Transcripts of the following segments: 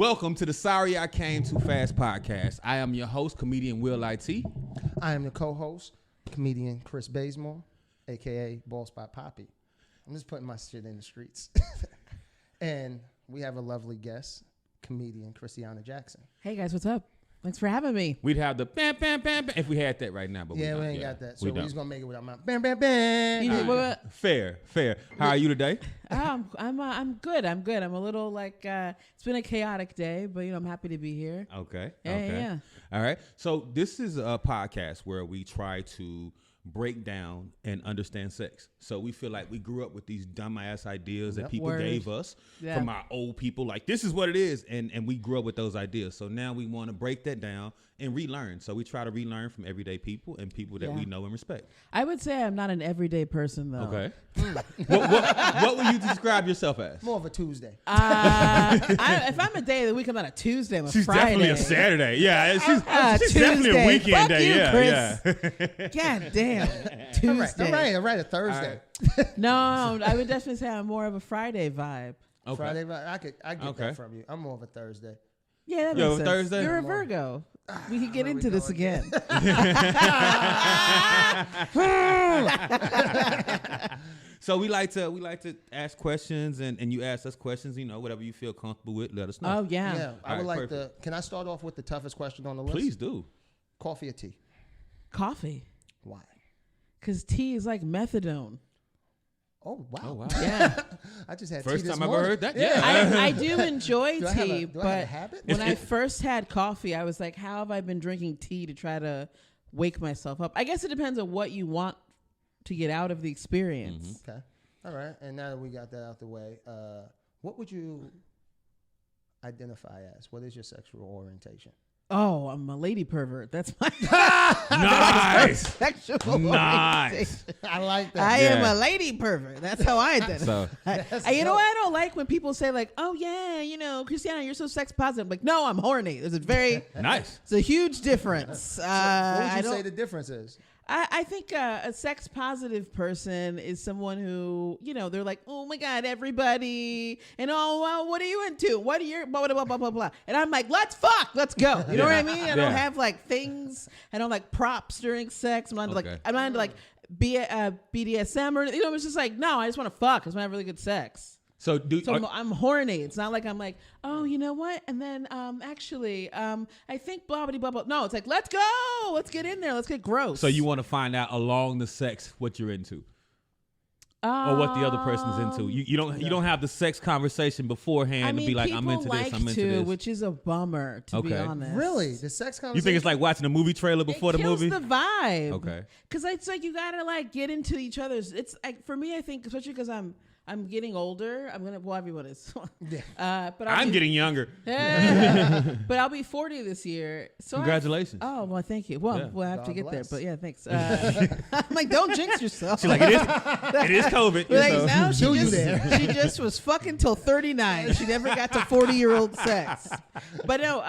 Welcome to the Sorry I Came Too Fast podcast. I am your host, comedian Will IT. I am the co-host, comedian Chris Bazemore, a.k.a. Ball Spot Poppy. I'm just putting my shit in the streets. And we have a lovely guest, comedian Christiana Jackson. Hey guys, what's up? Thanks for having me. We'd have the bam, bam, bam, bam if we had that right now, but we ain't got that. So we're just gonna make it without my bam, bam, bam. Right. Fair. How are you today? I'm good. I'm a little like it's been a chaotic day, but I'm happy to be here. Okay. Yeah. All right. So this is a podcast where we try to break down and understand sex. So we feel like we grew up with these dumbass ideas that people gave us from our old people. Like, this is what it is. And we grew up with those ideas. So now we want to break that down and relearn. So we try to relearn from everyday people and people that we know and respect. I would say I'm not an everyday person, though. Okay. What would you describe yourself as? More of a Tuesday. If I'm a day of the week, I'm not a Tuesday. I'm a She's Friday. Definitely a Saturday. Yeah. She's definitely a weekend Fuck day. You, Chris. Yeah. God damn. Tuesday. All right, a Thursday. Okay. No, I would definitely say I'm more of a Friday vibe. Okay. Friday vibe. I get that from you. I'm more of a Thursday. Yeah, that makes sense. Thursday? You're a Virgo. We could get into this again. So we like to ask questions, and you ask us questions. Whatever you feel comfortable with, let us know. Oh yeah. Yeah. I would like to. Can I start off with the toughest question on the list? Please do. Coffee or tea? Coffee. Why? Because tea is like methadone. Oh wow! Yeah, I just had first tea this time I've morning. ever heard that. Yeah, I do enjoy tea, do I have a habit? When I first had coffee, I was like, "How have I been drinking tea to try to wake myself up?" I guess it depends on what you want to get out of the experience. Mm-hmm. Okay, all right. And now that we got that out the way, what would you identify as? What is your sexual orientation? Oh, I'm a lady pervert. That's my nice. sexual Nice. I like that. I am a lady pervert. That's how I identify. You know what I don't like when people say like, "Oh yeah, Christiana, you're so sex positive." I'm like, no, I'm horny. There's a very nice. It's a huge difference. What would you say the difference is? I think a sex positive person is someone who, they're like, oh my God, everybody. And well, what are you into? What are your blah, blah, blah, blah, blah, blah. And I'm like, let's fuck. Let's go. You know what I mean? I don't have like things. I don't like props during sex. I'm not into like BDSM or, it's just like, no, I just want to fuck. I just want to have really good sex. So I'm horny. It's not like I'm like, oh, you know what? And then I think blah, blah, blah, blah. No, it's like, let's go. Let's get in there. Let's get gross. So you want to find out along the sex what you're into. Or what the other person's into. You don't have the sex conversation beforehand to be like, I'm into this, I'm into this. Which is a bummer, to be honest. Really? The sex conversation? You think it's like watching a movie trailer before the movie? It kills the vibe. Okay. Because it's like you got to like get into each other's. It's like, for me, I think, especially because I'm getting older. Everyone is. But I'm getting younger. But I'll be 40 this year. So congratulations. Well, thank you. Well, we'll have to get there. But yeah, thanks. I'm like, don't jinx yourself. She's like, it is COVID. No, she just was fucking till 39. She never got to 40-year-old sex. But no,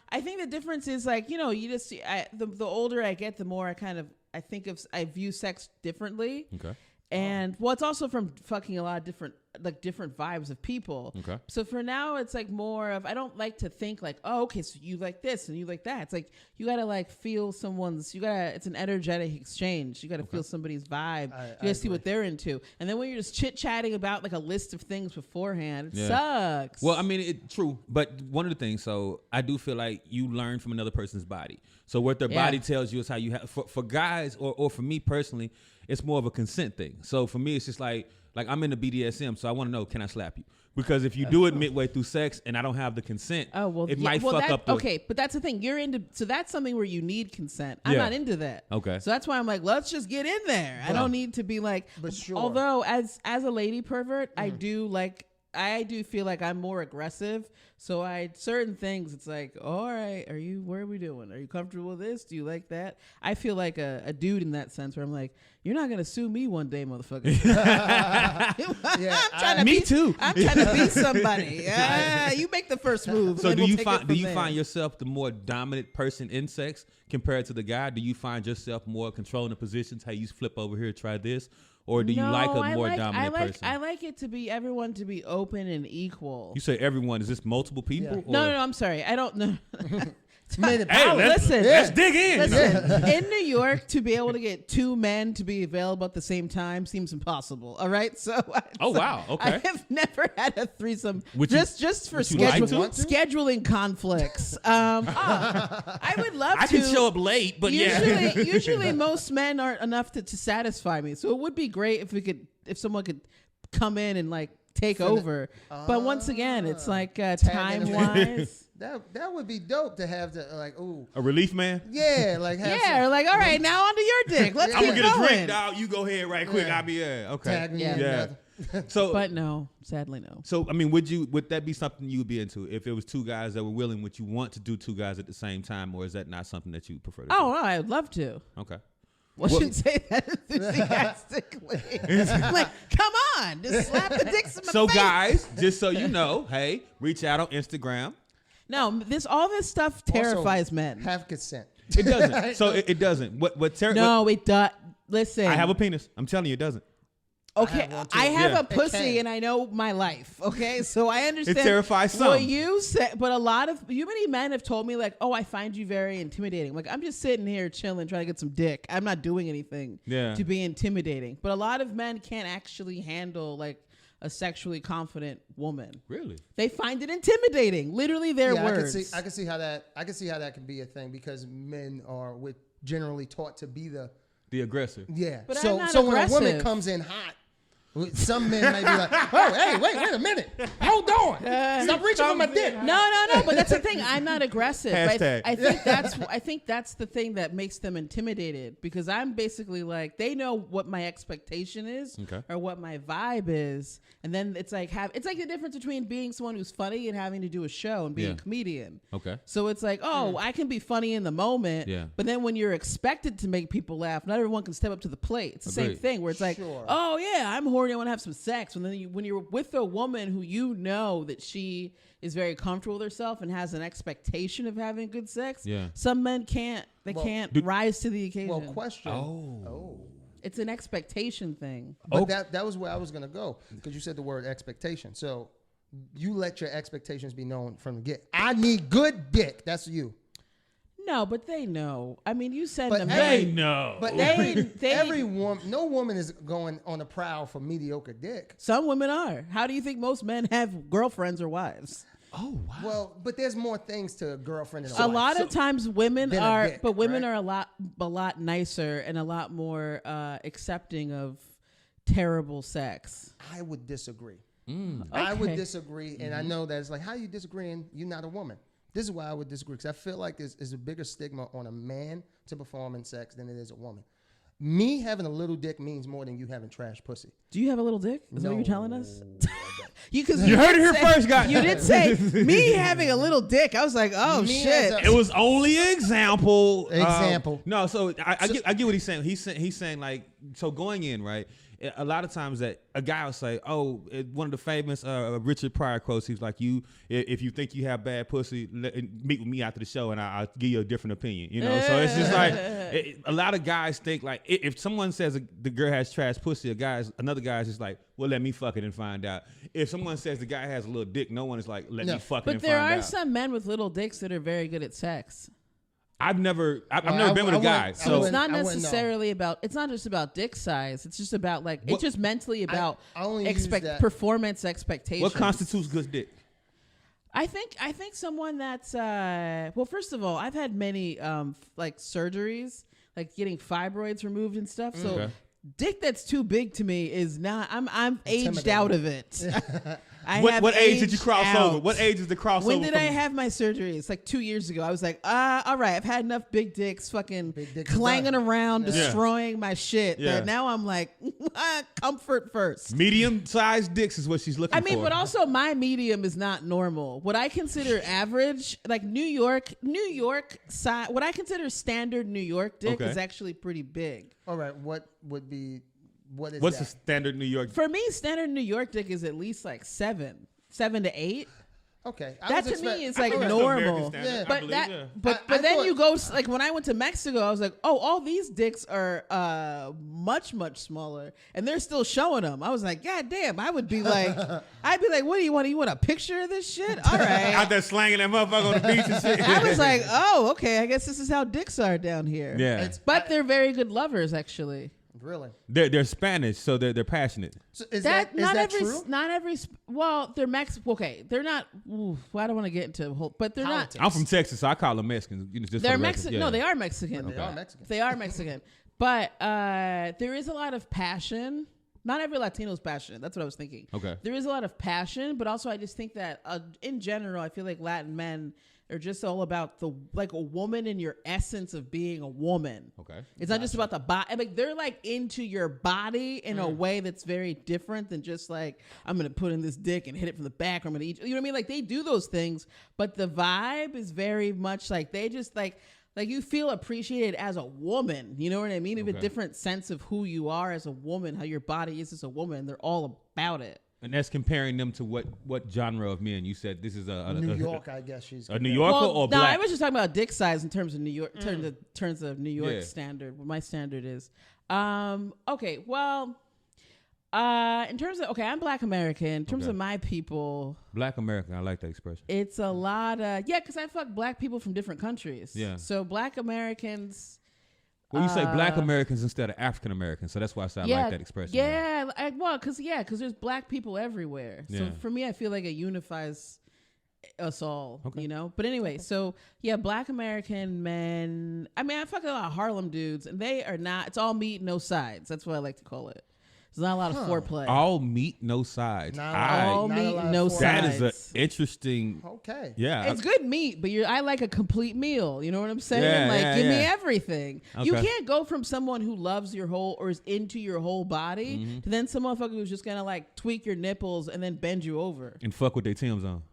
I think the difference is like, you just the older I get, the more I view sex differently. Okay. And it's also from fucking a lot of different vibes of people. Okay. So for now, it's like more of, I don't like to think like, oh, okay, so you like this and you like that. It's like, you got to like feel it's an energetic exchange. You got to feel somebody's vibe. You got to see what they're into. And then when you're just chit chatting about like a list of things beforehand, it sucks. Well, I mean, true. But one of the things, so I do feel like you learn from another person's body. So what their body tells you is how you have, for guys or for me personally, it's more of a consent thing. So for me, it's just like I'm into BDSM, so I want to know, can I slap you? Because if you do it midway through sex and I don't have the consent, it might fuck up. Okay, but that's the thing. So that's something where you need consent. I'm not into that. Okay. So that's why I'm like, let's just get in there. I don't need to be like. But sure. Although as a lady pervert, I do feel like I'm more aggressive. So certain things, it's like, all right, where are we doing? Are you comfortable with this? Do you like that? I feel like a dude in that sense where I'm like, you're not going to sue me one day, motherfucker. Me too. I'm trying to be somebody. You make the first move. So do you find yourself the more dominant person in sex compared to the guy? Do you find yourself more controlling the positions? Hey, you flip over here, try this. Or do you like a more dominant person? I like it to be everyone to be open and equal. You say everyone. Is this multiple multiple people? Yeah. Or? No, I'm sorry. I don't know. Hey, let's dig in. Listen, in New York, to be able to get two men to be available at the same time seems impossible. All right, so wow, okay. I have never had a threesome. Would just for scheduling conflicts. I would love to. I can show up late, but usually most men aren't enough to satisfy me. So it would be great if someone could come in and like take over. But once again, it's like time wise. That would be dope to have a relief man. Yeah, like or like, all right, now onto your dick. Let's I'm gonna keep get going. a drink, dog. You go ahead right quick. I'll be okay. Tag me in. So, but no, sadly no. So I mean, would that be something you would be into if it was two guys that were willing? Would you want to do two guys at the same time, or is that not something that you prefer to do? No, I would love to. Okay. Well, I shouldn't say that enthusiastically. Like, come on, just slap the dicks in my face. So guys, just so you know, hey, reach out on Instagram. No, all this stuff terrifies men. Have consent. It doesn't. So it doesn't. No, it does. Listen. I have a penis. I'm telling you, it doesn't. Okay, I have a pussy and I know my life. Okay, so I understand. It terrifies some. What you said, but many men have told me like, "Oh, I find you very intimidating." Like I'm just sitting here chilling, trying to get some dick. I'm not doing anything to be intimidating. But a lot of men can't actually handle like a sexually confident woman. Really? They find it intimidating. Literally, their words. I can see how that could be a thing because men are generally taught to be the aggressor. Yeah. But so when a woman comes in hot, some men may be like, "Oh, hey, wait a minute, hold on, stop reaching for my dick." No, but that's the thing. I'm not aggressive. Hashtag. I think that's the thing that makes them intimidated because I'm basically like they know what my expectation is or what my vibe is, and then it's like the difference between being someone who's funny and having to do a show and being a comedian. Okay. So it's like, I can be funny in the moment, but then when you're expected to make people laugh, not everyone can step up to the plate. It's the same thing where it's like, oh yeah, I'm horny. I want to have some sex. When you're with a woman who you know that she is very comfortable with herself and has an expectation of having good sex, some men can't rise to the occasion. Well, question. It's an expectation thing. But that was where I was gonna go because you said the word expectation. So you let your expectations be known from the get. I need good dick. That's you. No, but they know. I mean, you send them. They know. But every woman, no woman is going on the prowl for mediocre dick. Some women are. How do you think most men have girlfriends or wives? Oh, wow. Well, but there's more things to a girlfriend and a lot of times women are, dick, but women are a lot nicer and a lot more accepting of terrible sex. I would disagree. Okay. I would disagree, and I know that it's like, how you disagreeing? You're not a woman. This is why I would disagree, because I feel like there's a bigger stigma on a man to perform in sex than it is a woman. Me having a little dick means more than you having trash pussy. Do you have a little dick? Is that what you're telling us? You heard it here first, guys. You did say me having a little dick. I was like, oh shit. It was only an example. No, so I get what he's saying. He's saying like, so going in, right? A lot of times that a guy will say, one of the famous Richard Pryor quotes, he's like, if you think you have bad pussy, meet with me after the show and I'll give you a different opinion. You know, so it's just like a lot of guys think like if someone says the girl has trash pussy, another guy is just like, well, let me fuck it and find out. If someone says the guy has a little dick, no one is like, let me fuck it and find out. But there are some men with little dicks that are very good at sex. I've never been with a guy. So it's not necessarily about. It's not just about dick size. It's just about like. It's just mentally about performance expectations. What constitutes good dick? I think someone that's well. First of all, I've had many like surgeries, like getting fibroids removed and stuff. So dick that's too big to me is not. I'm aged out of it. What age did you cross over? What age is the crossover? When did I have my surgery? It's like 2 years ago. I was like, all right, I've had enough big dicks fucking clanging around, destroying my shit. Yeah. That now I'm like, comfort first. Medium-sized dicks is what she's looking for. But also my medium is not normal. What I consider average, like New York size, what I consider standard New York dick is actually pretty big. All right, what is What's the standard New York? For me, standard New York dick is at least like 7 to 8. Okay. That to me is like normal. Yeah. But then you go like when I went to Mexico, I was like, oh, all these dicks are much smaller, and they're still showing them. I was like, God damn, I'd be like, what do you want? You want a picture of this shit? All right. Out there slanging that motherfucker on the beach and shit. I was like, oh, okay. I guess this is how dicks are down here. Yeah. But they're very good lovers, actually. Really? They're Spanish, so they're passionate. So is that true? Not every. Well, they're Mexican. Okay, they're not. Well, I don't want to get into whole, but they're Politics. I'm from Texas, so I call them Mexicans. They're Mexican. Yeah. No, they are Mexican. They are Mexican. They are Mexican. But there is a lot of passion. Not every Latino is passionate. That's what I was thinking. Okay. There is a lot of passion, but also I just think that in general, I feel like Latin men are just all about like a woman in your essence of being a woman. Okay. It's not just about the body. Like they're like into your body in a way that's very different than just like, I'm going to put in this dick and hit it from the back. Or I'm going to eat. You know what I mean? Like they do those things, but the vibe is very much like they just like you feel appreciated as a woman. You know what I mean? You have a different sense of who you are as a woman, how your body is as a woman. They're all about it. And that's comparing them to what genre of men? You said this is a New York, I guess she's a New Yorker or black? No, I was just talking about dick size in terms of New York, terms of New York standard. What my standard is. Okay, well, in terms of I'm Black American. In terms of my people, Black American, I like that expression. It's a lot of because I fuck black people from different countries. Yeah. So Black Americans. Well, you say Black Americans instead of African Americans, so that's why I say I like that expression. Yeah, because there's black people everywhere. So for me, I feel like it unifies us all, you know? But anyway, so Black American men, I mean, I fuck a lot of Harlem dudes, and they are not, it's all meat, no sides. That's what I like to call it. There's not a lot of foreplay. All meat, no sides. All meat, no sides. That is an interesting. Okay. Yeah. It's good meat, but I like a complete meal. You know what I'm saying? Give me everything. Okay. You can't go from someone who loves your whole or is into your whole body to then some motherfucker who's just gonna like tweak your nipples and then bend you over and fuck with their Timbs on.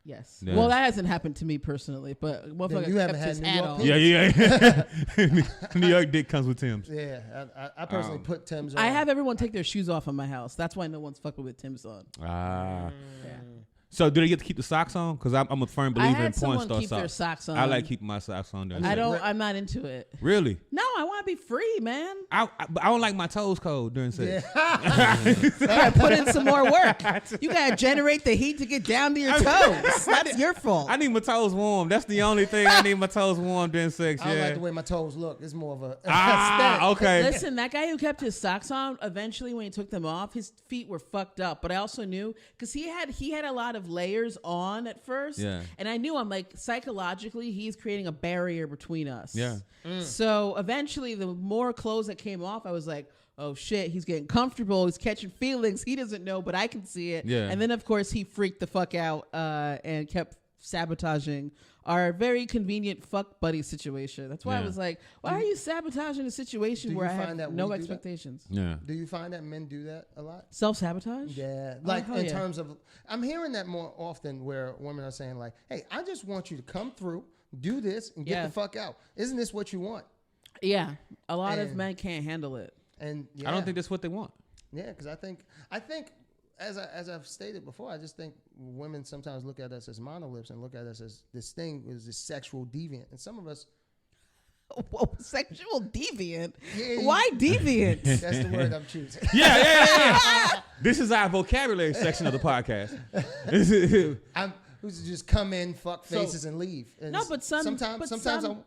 Yes. Well, that hasn't happened to me personally, but motherfucker you haven't had New York on. Yeah. New York dick comes with Timbs. Yeah, I personally put Timbs on. I have everyone take their shoes off in my house. That's why no one's fucking with Timbs on. Yeah. So do they get to keep the socks on? Because I'm a firm believer in porn star keep their socks on. I like keeping my socks on. I'm not into it. Really? No, I want to be free, man. I don't like my toes cold during sex. You gotta put in some more work. You gotta generate the heat to get down to your toes. That's your fault. I need my toes warm. That's the only thing I need my toes warm during sex. I don't like the way my toes look. It's more of a aesthetic. Okay. Listen, that guy who kept his socks on, eventually when he took them off, his feet were fucked up. But I also knew because he had a lot of layers on at first, and I knew I'm like psychologically he's creating a barrier between us. So eventually the more clothes that came off, I was like, oh shit, he's getting comfortable, he's catching feelings he doesn't know, but I can see it. And then of course he freaked the fuck out and kept sabotaging our very convenient fuck buddy situation. That's why I was like, why are you sabotaging a situation where I have no expectations? Do you find that men do that a lot? Self-sabotage? Yeah. Like in terms of, I'm hearing that more often where women are saying like, hey, I just want you to come through, do this, and get the fuck out. Isn't this what you want? Yeah. A lot of men can't handle it. And I don't think that's what they want. Yeah, because I think as I've stated before, I just think women sometimes look at us as monoliths and look at us as this thing is this sexual deviant, and some of us. Whoa, sexual deviant? Yeah, why deviant? That's the word I'm choosing. Yeah. This is our vocabulary section of the podcast. Who's just come in, fuck faces, and leave. And no, but sometimes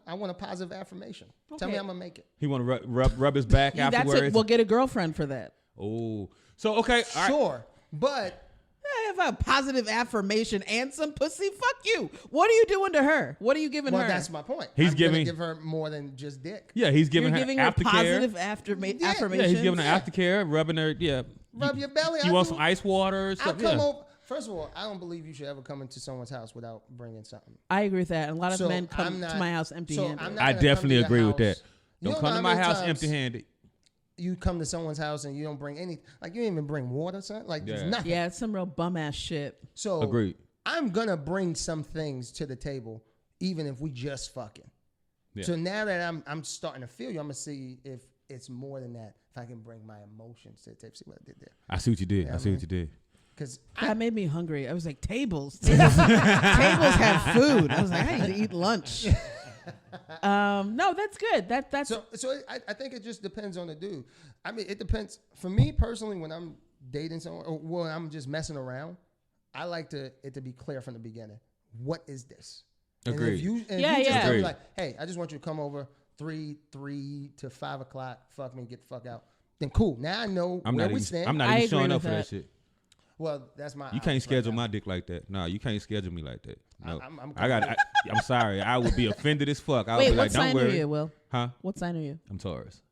I want a positive affirmation. Okay. Tell me I'm gonna make it. He want to rub his back afterwards. That's it. We'll get a girlfriend for that. Oh, so okay, sure, but. I have a positive affirmation and some pussy. Fuck you. What are you doing to her? What are you giving her? Well, that's my point. He's giving give her more than just dick. Yeah, he's giving her aftercare. Positive affirmation. Yeah, he's giving her aftercare, rubbing her. Yeah, rub your belly. You want some ice water? Or stuff? I'll come over. First of all, I don't believe you should ever come into someone's house without bringing something. I agree with that. A lot of men come to my house empty-handed. I definitely agree with that. Don't come to my house empty-handed. You come to someone's house and you don't bring any, like you didn't even bring water, son. Like there's nothing. Yeah, it's some real bum ass shit. So agreed. I'm gonna bring some things to the table, even if we just fucking. Yeah. So now that I'm starting to feel you, I'm gonna see if it's more than that. If I can bring my emotions to the table, see what I did there. I see what you did. I see what you did. Because that made me hungry. I was like, tables have food. I was like, I need to eat lunch. No, that's good. That's so. I think it just depends on the dude. I mean, it depends. For me personally, when I'm dating someone or when I'm just messing around, I like it to be clear from the beginning. What is this? Agreed. And if you just tell me like, hey, I just want you to come over 3 to 5 o'clock. Fuck me, get the fuck out. Then cool. Now I know where we stand. I'm not even showing up for that shit. Well, that's my. You can't schedule my dick like that. No, you can't schedule me like that. No, I'm sorry. I would be offended as fuck. I would be like, don't worry. What sign are you, Will? Huh? What sign are you? I'm Taurus.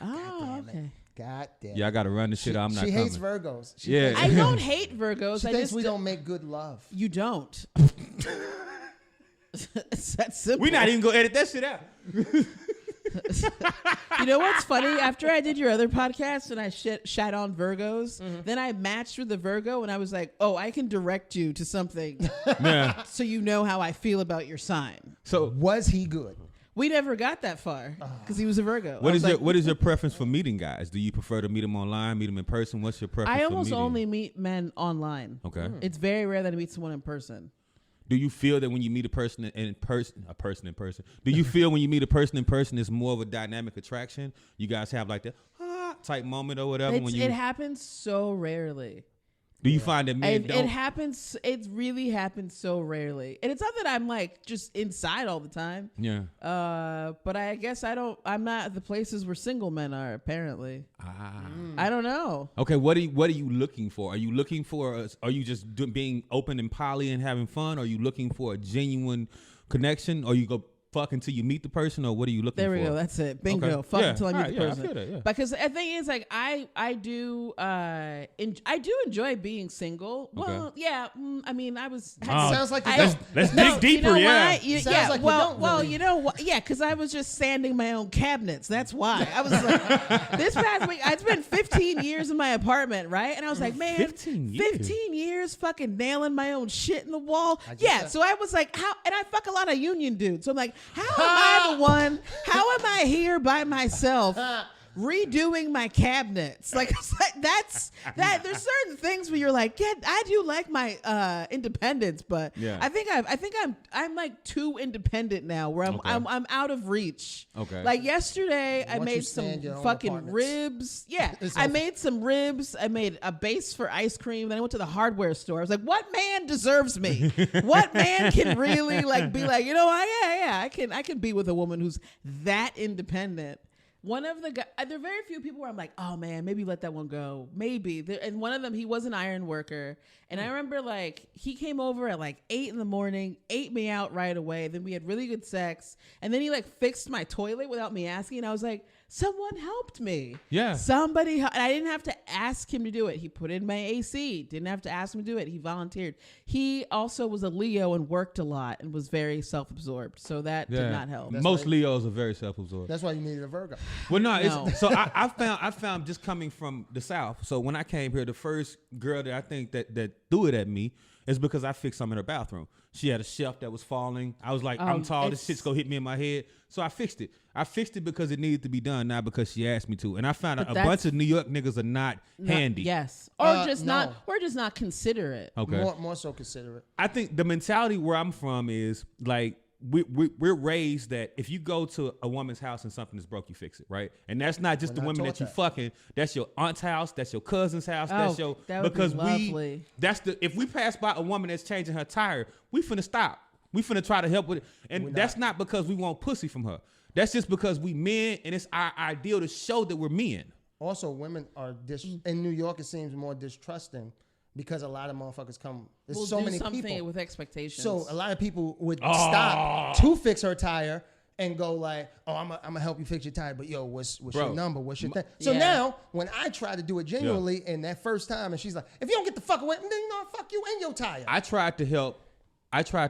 Oh, okay. God damn. Yeah, I got to run the shit. I'm not coming. She hates Virgos. I don't hate Virgos. She thinks we don't make good love. You don't. It's that simple. We're not even going to edit that shit out. You know what's funny? After I did your other podcast and I shat on Virgos, then I matched with the Virgo and I was like, oh, I can direct you to something so you know how I feel about your sign. So was he good? We never got that far because he was a Virgo. What is your preference for meeting guys? Do you prefer to meet them online, meet them in person? What's your preference? I almost only meet men online. Okay. It's very rare that I meet someone in person. Do you feel that when you meet a person in person, do you feel when you meet a person in person, it's more of a dynamic attraction? You guys have like the type moment or whatever? It happens so rarely. Do you find that men don't? It happens. It really happens so rarely, and it's not that I'm like just inside all the time. Yeah. But I guess I'm not at the places where single men are. Apparently. I don't know. Okay. What are you looking for? Are you looking for? Are you just being open and poly and having fun? Are you looking for a genuine connection? Or you go fuck until you meet the person, or what are you looking for? There we go. That's it. Bingo. Okay. Fuck until I meet the person. I feel that, yeah. Because the thing is, like, I do enjoy being single. Okay. Well, yeah. I mean, sounds like let's dig deeper. You know yeah. Why? You know what? Yeah, because I was just sanding my own cabinets. That's why. I was like, this past week, I'd spent 15 years in my apartment, right? And I was like, man, 15 years fucking nailing my own shit in the wall. Yeah. So I was like, how? And I fuck a lot of union dudes. So I'm like, how am I the one? How am I here by myself redoing my cabinets? Like, that's that. There's certain things where you're like, yeah, I do like my independence, but I think I'm like too independent now, where I'm out of reach. Okay. Like yesterday, I made some fucking ribs. Yeah, I made some ribs. I made a base for ice cream. Then I went to the hardware store. I was like, what man deserves me? What man can really like be like, you know, I can be with a woman who's that independent. One of the guys, there are very few people where I'm like, oh man, maybe let that one go. Maybe. And one of them, he was an iron worker. And I remember like, he came over at like 8 a.m, ate me out right away. Then we had really good sex. And then he like fixed my toilet without me asking. And I was like, someone helped me. Yeah. Somebody, and I didn't have to ask him to do it. He put in my AC. Didn't have to ask him to do it. He volunteered. He also was a Leo and worked a lot and was very self-absorbed. So that did not help. Most Leos are very self-absorbed. That's why you needed a Virgo. Well, no. So I found just coming from the South. So when I came here, the first girl that I think that threw it at me is because I fixed something in her bathroom. She had a shelf that was falling. I was like, I'm tall. This shit's gonna hit me in my head. So I fixed it. I fixed it because it needed to be done, not because she asked me to. And I found a bunch of New York niggas are not handy. Yes, or just not considerate. Okay, more so considerate. I think the mentality where I'm from is like we're raised that if you go to a woman's house and something is broke, you fix it, right? And that's not just the women that you fucking. That's your aunt's house. That's your cousin's house. That's your because lovely. If we pass by a woman that's changing her tire, we finna stop. We finna try to help with it, and that's not because we want pussy from her. That's just because we men, and it's our ideal to show that we're men. Also, women are in New York. It seems more distrusting. Because a lot of motherfuckers come. There's so many people with expectations. So a lot of people would stop to fix her tire and go like, "Oh, I'm gonna help you fix your tire, but yo, what's your number? What's your thing?" So now, when I try to do it genuinely, and that first time, and she's like, "If you don't get the fuck away, then you know, fuck you and your tire." I tried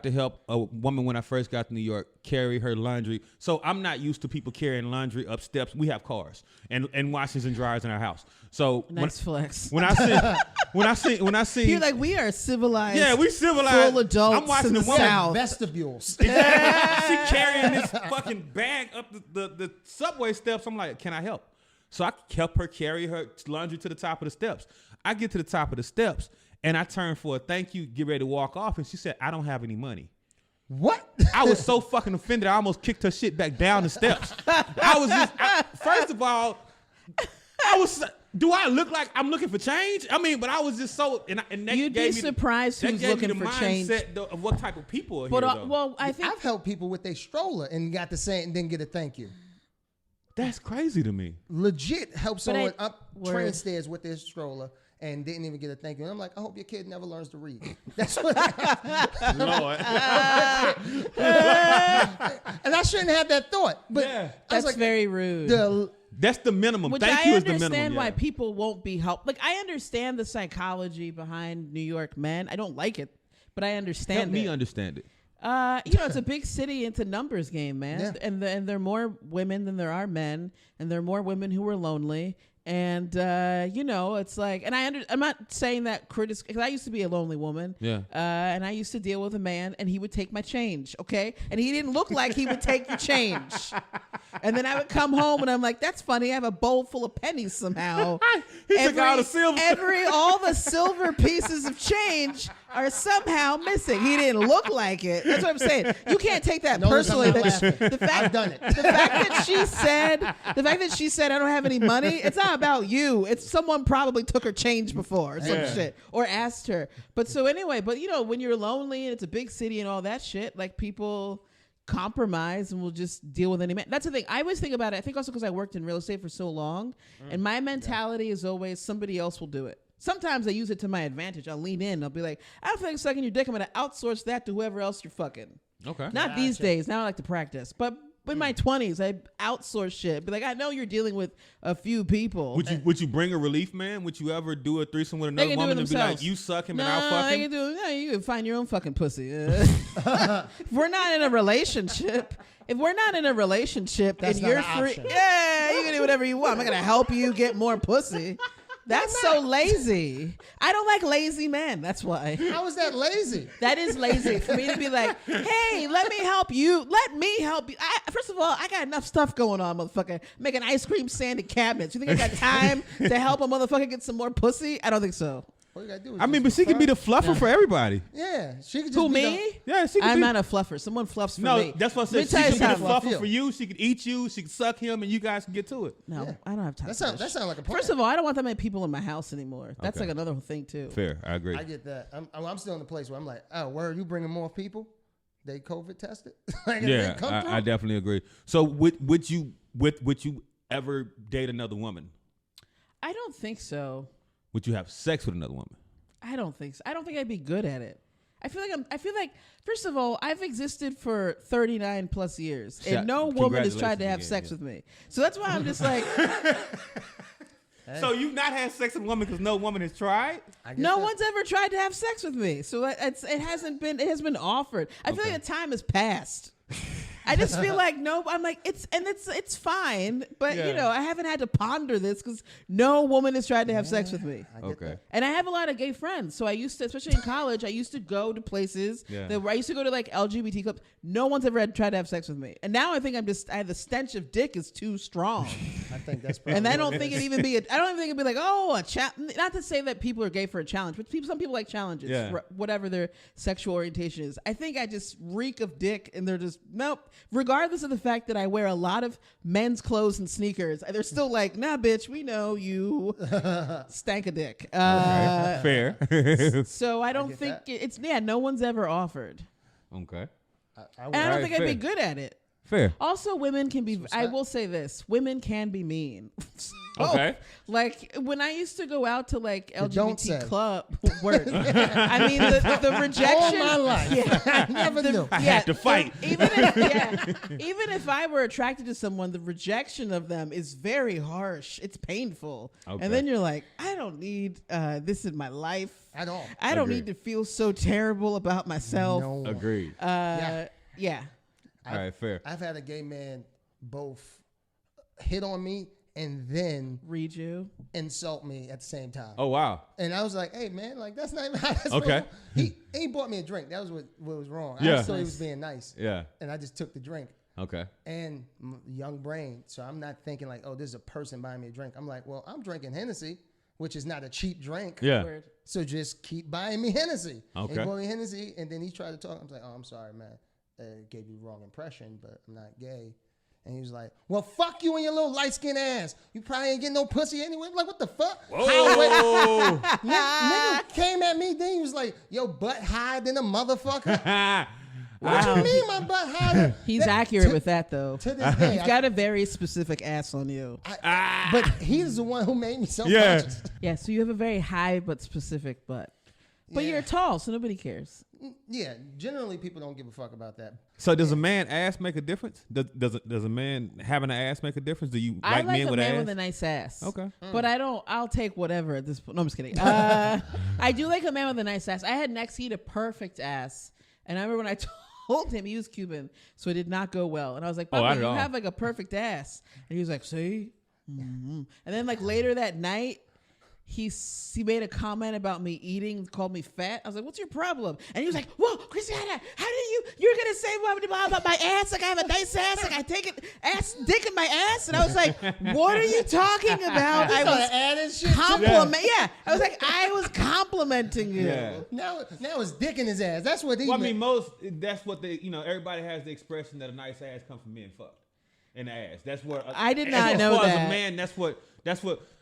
to help a woman when I first got to New York carry her laundry. So I'm not used to people carrying laundry up steps. We have cars and washers and dryers in our house. So nice flex. When I see, you're like, we are civilized. Yeah, we civilized. Full adults. I'm watching the woman South. Vestibules. She carrying this fucking bag up the subway steps. I'm like, can I help? So I help her carry her laundry to the top of the steps. I get to the top of the steps, And I turned for a thank you, get ready to walk off, and she said, I don't have any money. What? I was so fucking offended, I almost kicked her shit back down the steps. First of all, do I look like I'm looking for change? I mean, but I was just so, and that You'd be surprised who's looking for change. Of what type of people are but, here, though. Well, I think I've helped people with their stroller and got the same and didn't get a thank you. That's crazy to me. Legit helped someone up train stairs with their stroller and didn't even get a thank you. And I'm like, I hope your kid never learns to read. That's what. Lord. And I shouldn't have that thought. But yeah. That's like, very rude. That's the minimum. Which Thank you is the minimum. I understand why people won't be helped. Like, I understand the psychology behind New York men. I don't like it, but I understand Help me understand it. It's a big city. It's a numbers game, man. Yeah. And there are more women than there are men, and there are more women who are lonely. And it's like, and I'm not saying that because I used to be a lonely woman. Yeah. And I used to deal with a man, and he would take my change. Okay. And he didn't look like he would take your change. And then I would come home, and I'm like, that's funny. I have a bowl full of pennies somehow. He took all the silver. All the silver pieces of change are somehow missing. He didn't look like it. That's what I'm saying. You can't take that personally. I've done it. The fact that she said, I don't have any money, it's not about you. It's someone probably took her change before or some shit or asked her. But so anyway, when you're lonely and it's a big city and all that shit, like people compromise and will just deal with any man. That's the thing. I always think about it. I think also because I worked in real estate for so long, and my mentality is always somebody else will do it. Sometimes I use it to my advantage. I'll lean in. I'll be like, I don't feel like sucking your dick. I'm going to outsource that to whoever else you're fucking. Okay. Not these days. Now I like to practice. But in my 20s, I outsource shit. Be like, I know you're dealing with a few people. Would you bring a relief man? Would you ever do a threesome with another woman and be like, you suck him and I'll fuck him? You can find your own fucking pussy. If we're not in a relationship, and you're free, you can do whatever you want. I'm not going to help you get more pussy. That's so lazy. I don't like lazy men. That's why. How is that lazy? That is lazy for me to be like, hey, let me help you. Let me help you. First of all, I got enough stuff going on, motherfucker. Making ice cream sanding cabinets. You think I got time to help a motherfucker get some more pussy? I don't think so. All you gotta do is but she can be the fluffer for everybody. Yeah, she could just Who, be me? Yeah, she can I'm not a fluffer. Someone fluffs for me. No, that's what I said. She can be the fluffer for you. She could eat you. She could suck him, and you guys can get to it. No, I don't have time. That sounds like a plan. First of all, I don't want that many people in my house anymore. That's like another thing too. Fair, I agree. I get that. I'm still in the place where I'm like, oh, where are you bringing more people? They COVID tested. I definitely agree. So would you ever date another woman? I don't think so. Would you have sex with another woman? I don't think so. I don't think I'd be good at it. I feel like first of all, I've existed for 39 plus years, and no woman has tried to have sex with me. So that's why I'm just like. So you've not had sex with a woman because no woman has tried? No one's ever tried to have sex with me. So it has been offered. I feel like the time has passed. I just feel like I'm like it's fine, but I haven't had to ponder this because no woman has tried to have sex with me. Okay. And I have a lot of gay friends, so I used to, especially in college, I used to go to places where I used to go to like LGBT clubs. No one's ever tried to have sex with me, and now I think the stench of dick is too strong. I think that's probably. And I don't think it'd be like not to say that people are gay for a challenge, but some people like challenges, whatever their sexual orientation is. I think I just reek of dick, and they're just nope. Regardless of the fact that I wear a lot of men's clothes and sneakers, they're still like, nah, bitch, we know you stank a dick. Fair. So I don't think no one's ever offered. Okay. And I don't think I'd be good at it. Fair. Also, women can be, I will say this, women can be mean. Okay. Like when I used to go out to like LGBT club word. I mean the rejection. All my life. I never knew. I had to fight. Even if I were attracted to someone, the rejection of them is very harsh. It's painful. Okay. And then you're like, I don't need this in my life at all. I don't need to feel so terrible about myself. No. Agreed. Yeah. All right, fair. I've had a gay man both hit on me and then read you, insult me at the same time. Oh wow! And I was like, "Hey man, like that's not even how that's okay." He bought me a drink. That was what was wrong. Yeah. I just thought he was being nice. Yeah. And I just took the drink. Okay. And young brain, so I'm not thinking like, "Oh, this is a person buying me a drink." I'm like, "Well, I'm drinking Hennessy. which is not a cheap drink. Yeah. Word. So just keep buying me Hennessy. Okay. And he bought me Hennessy, and then he tried to talk. I was like, oh, I'm sorry, man. Gave you the wrong impression, but I'm not gay. And he was like, well, fuck you and your little light-skinned ass. You probably ain't getting no pussy anyway. I'm like, what the fuck? Whoa. Nigga came at me, then he was like, yo, butt high than a motherfucker. What Wow. you mean my butt high? He's accurate with that, though. To this day. He's got a very specific ass on you. But he's the one who made me self-conscious. Yeah, so you have a very high but specific butt. But Yeah. you're tall, so nobody cares. Yeah, generally people don't give a fuck about that. So does a man ass make a difference? Does a man having an ass make a difference? Do you I like men a with man ass? with a nice ass. Okay. But I'll take whatever at this point. No, I'm just kidding. I do like a man with a nice ass. I had next heat a perfect ass. And I remember when I told him, he was Cuban, so it did not go well. And I was like, Papa, you have like a perfect ass. And he was like, see? Mm-hmm. And then like later that night, he made a comment about me eating, called me fat. I was like, what's your problem? And he was like, whoa, Christiana, how did you're going to say about my ass? Like I have a nice ass. Like I take it, dick in my ass. And I was like, what are you talking about? I was adding shit. I was like, I was complimenting you. Yeah. Now it's dick in his ass. That's what he Well, I meant. mean, that's what everybody has the expression that a nice ass comes from being fucked in the ass. That's what I did not know as far that. as a man, that's what.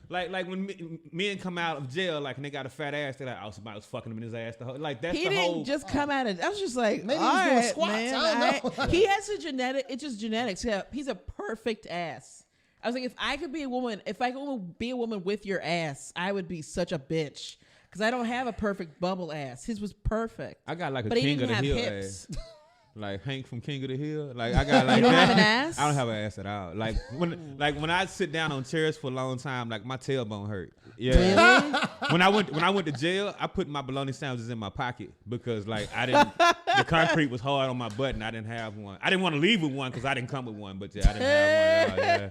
Like when men come out of jail, like, and they got a fat ass, they're like, oh, somebody was fucking him in his ass. Like, that's He the didn't whole. just come out of. I was just like, Maybe all he's doing right, squats. man. I don't know. He has a genetic. It's just genetics. Yeah, he's a perfect ass. I was like, if I could be a woman, if I could be a woman with your ass, I would be such a bitch because I don't have a perfect bubble ass. His was perfect. I got like a but he King of didn't the have Hill hips. ass. Like Hank from King of the Hill. Like I got like You don't that. have an ass? I don't have an ass at all. Like when I sit down on chairs for a long time, like my tailbone hurt. Yeah. Really? When I went to jail, I put my bologna sandwiches in my pocket because like the concrete was hard on my butt and I didn't have one. I didn't want to leave with one because I didn't come with one, but yeah, I didn't have one at all. Yeah.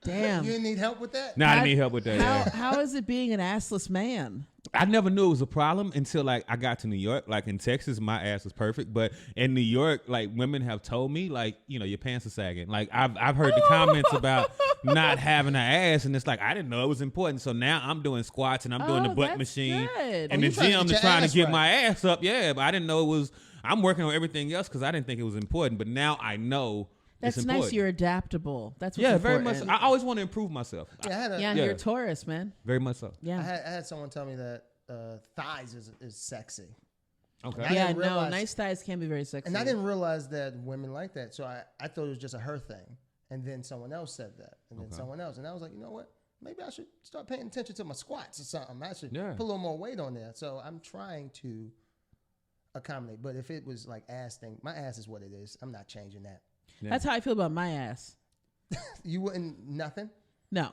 Damn. You didn't need help with that? No, I didn't need help with that. Yeah. How is it being an assless man? I never knew it was a problem until like I got to New York. Like in Texas, my ass was perfect, but in New York, like women have told me, like, your pants are sagging. Like I've heard the comments about not having an ass, and it's like I didn't know it was important. So now I'm doing squats and I'm doing the butt that's machine good. and the gym to your trying to ass get right. my ass up. Yeah, but I didn't know it was. I'm working on everything else because I didn't think it was important, but now I know. That's it's nice. important. You're adaptable. That's what's Yeah, important. very much. I always want to improve myself. Yeah, Yeah, Yeah. you're a Taurus, man. Very much so. Yeah. I had someone tell me that thighs is sexy. Okay. I Yeah, didn't realize- nice thighs can be very sexy. And I didn't realize that women like that. So I thought it was just a her thing. And then someone else said that. And then someone else. And I was like, you know what? Maybe I should start paying attention to my squats or something. I should put a little more weight on there. So I'm trying to accommodate. But if it was like ass thing, my ass is what it is. I'm not changing that. Yeah. That's how I feel about my ass. You wouldn't, nothing? No,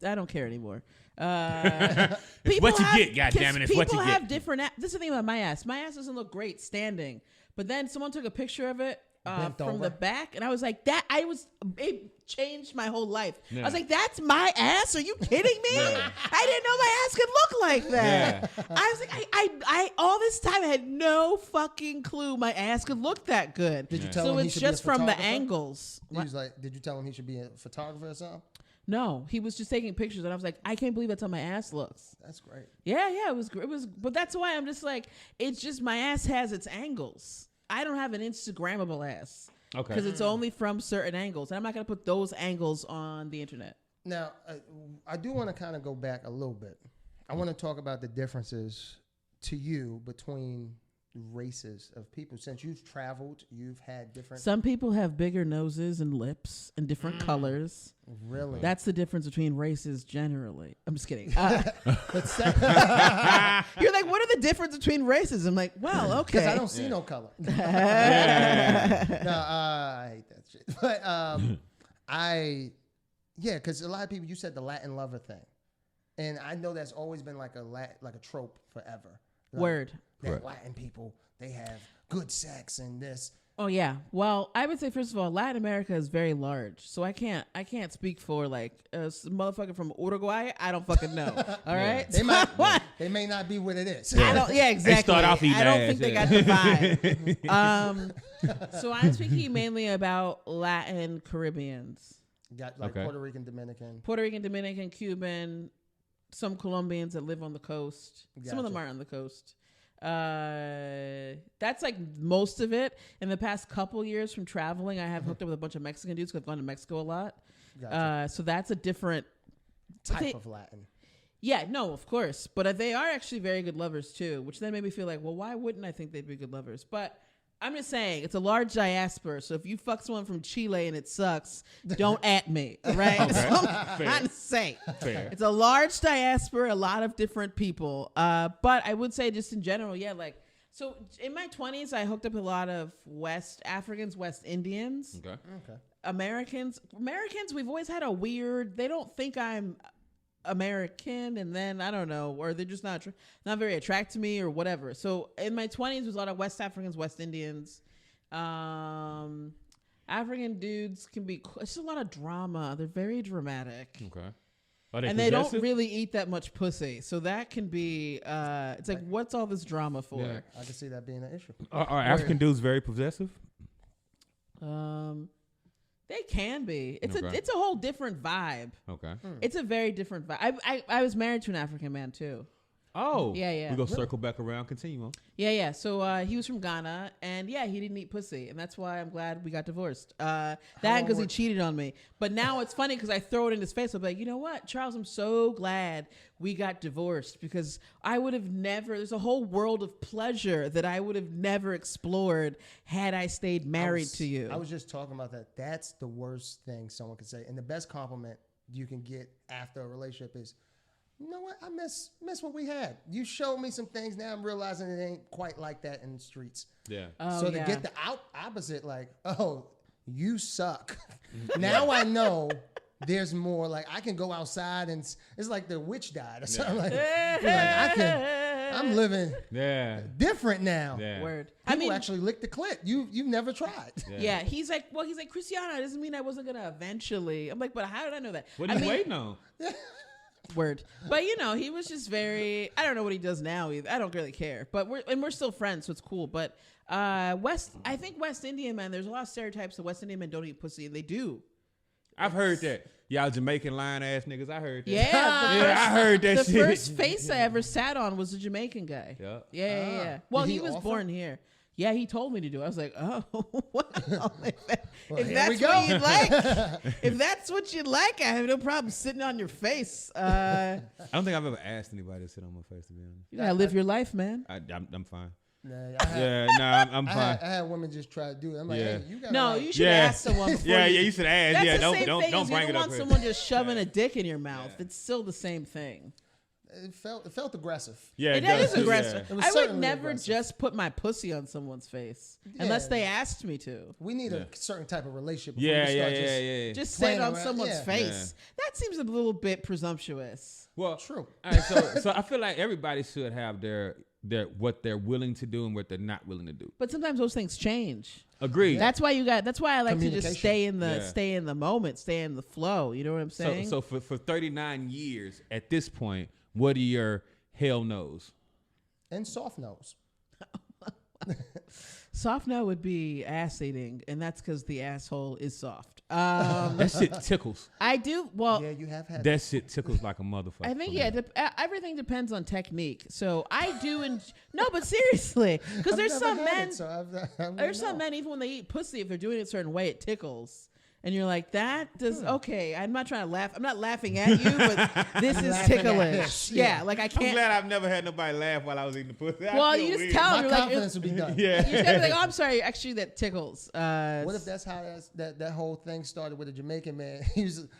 I don't care anymore. It's what you get, goddammit. It's what you People have get. different. This is the thing about my ass. My ass doesn't look great standing, but then someone took a picture of it Bent from over. the back, and I was like, it changed my whole life. Yeah. I was like, that's my ass. Are you kidding me? I didn't know my ass could look like that. I was like, I all this time I had no fucking clue my ass could look that good. Did you tell So him he it's should be a just from the photographer? angles. He was like, did you tell him he should be a photographer or something? No, he was just taking pictures, and I was like, I can't believe that's how my ass looks. That's great. Yeah, it was, but that's why I'm just like, it's just my ass has its angles. I don't have an Instagrammable ass. Okay. Because it's only from certain angles, and I'm not gonna put those angles on the internet. Now, I do want to kind of go back a little bit. I want to talk about the differences to you between races of people. Since you've traveled, you've had different. Some people have bigger noses and lips and different colors. Really? That's the difference between races generally. I'm just kidding. But You're like, what are the difference between races? I'm like, well, okay. because I don't see no color. No, I hate that shit. But because a lot of people, you said the Latin lover thing, and I know that's always been like a trope forever. Like, Word. that Right. Latin people, they have good sex and this. Oh yeah. Well, I would say first of all, Latin America is very large, so I can't speak for like a motherfucker from Uruguay. I don't fucking know. All right. They might. What? They may not be what it is. I don't. Yeah, exactly. start off eating I don't ass, think they got the vibe. So I'm speaking mainly about Latin Caribbeans, Got like Okay. Puerto Rican, Dominican. Puerto Rican, Dominican, Cuban, some Colombians that live on the coast. Gotcha. Some of them are on the coast. That's like most of it. In the past couple years from traveling, I have hooked up with a bunch of Mexican dudes because I've gone to Mexico a lot. Gotcha. So that's a different type of Latin. Yeah, no, of course. But they are actually very good lovers too, which then made me feel like, well, why wouldn't I think they'd be good lovers? But I'm just saying, it's a large diaspora. So if you fuck someone from Chile and it sucks, don't at me, right? Okay. So I'm just saying. Fair. It's a large diaspora, a lot of different people. But I would say just in general, yeah, like, so in my 20s, I hooked up with a lot of West Africans, West Indians. Okay. Americans, we've always had a weird, they don't think I'm American, and then I don't know, or they're just not very attracted to me or whatever. So in my 20s, there's a lot of West Africans, West Indians. African dudes can be, it's just a lot of drama. They're very dramatic. Okay. And they don't really eat that much pussy. So that can be, it's like, what's all this drama for? Yeah, I can see that being an issue. Are African dudes very possessive? They can be. It's a whole different vibe. Okay. It's a very different vibe. I was married to an African man too. Oh. Yeah. We go circle back around. Continue on. Yeah. So he was from Ghana, and yeah, he didn't eat pussy, and that's why I'm glad we got divorced. That because he cheated on me. But now it's funny because I throw it in his face. I'm like, you know what, Charles? I'm so glad we got divorced because I would have never. There's a whole world of pleasure that I would have never explored had I stayed married to you. I was just talking about that. That's the worst thing someone could say, and the best compliment you can get after a relationship is, you know what? I miss what we had. You showed me some things. Now I'm realizing it ain't quite like that in the streets. Yeah. So to get the opposite, like, oh, you suck. Now I know there's more. Like I can go outside and it's like the witch died or something. I'm living different now. Yeah. Word. People actually lick the clit. You've never tried. Yeah. He's like, Christiana, doesn't mean I wasn't gonna eventually. I'm like, but how did I know that? What are you waiting on? Word. But he was just very, I don't know what he does now either. I don't really care. But we're still friends, so it's cool. But I think West Indian men, there's a lot of stereotypes that West Indian men don't eat pussy, and they do. I've heard that. Y'all Jamaican lying ass niggas, I heard that. Yeah, I heard that shit. The first face I ever sat on was a Jamaican guy. Yeah. Well, he was born here. Yeah, he told me to do it. I was like, oh, well, if that's what you'd like, I have no problem sitting on your face. I don't think I've ever asked anybody to sit on my face, to be honest. You gotta live your life, man. I'm fine. I'm fine. I had women just try to do it. I'm like, hey, you gotta. No, you should ask someone. You should ask. That's yeah, the same don't thing bring you it don't up. Want someone just shoving a dick in your mouth. It's still the same thing. It felt aggressive. Yeah, it is aggressive. Yeah. I would never just put my pussy on someone's face unless they asked me to. We need a certain type of relationship. Just sit on someone's face. That seems a little bit presumptuous. Well, true. All right, so I feel like everybody should have their what they're willing to do and what they're not willing to do. But sometimes those things change. Agreed. That's why I like to just stay in the moment, stay in the flow. You know what I'm saying? So for 39 years at this point, what are your hell no's? And soft no's. Soft no would be ass eating, and that's because the asshole is soft. That shit tickles. I do. Well, yeah, you have had that shit tickles like a motherfucker. I think everything depends on technique. So I do. No, but seriously, because there's some men. There's some men, even when they eat pussy, if they're doing it a certain way, it tickles. And you're like, that does okay. I'm not trying to laugh. I'm not laughing at you, but this is ticklish. Yeah, like I can't. I'm glad I've never had nobody laugh while I was eating the pussy. Well, you just tell them. My confidence will be done. Yeah, you just gotta be like, oh, I'm sorry. Actually, that tickles. What if that's how that whole thing started with a Jamaican man?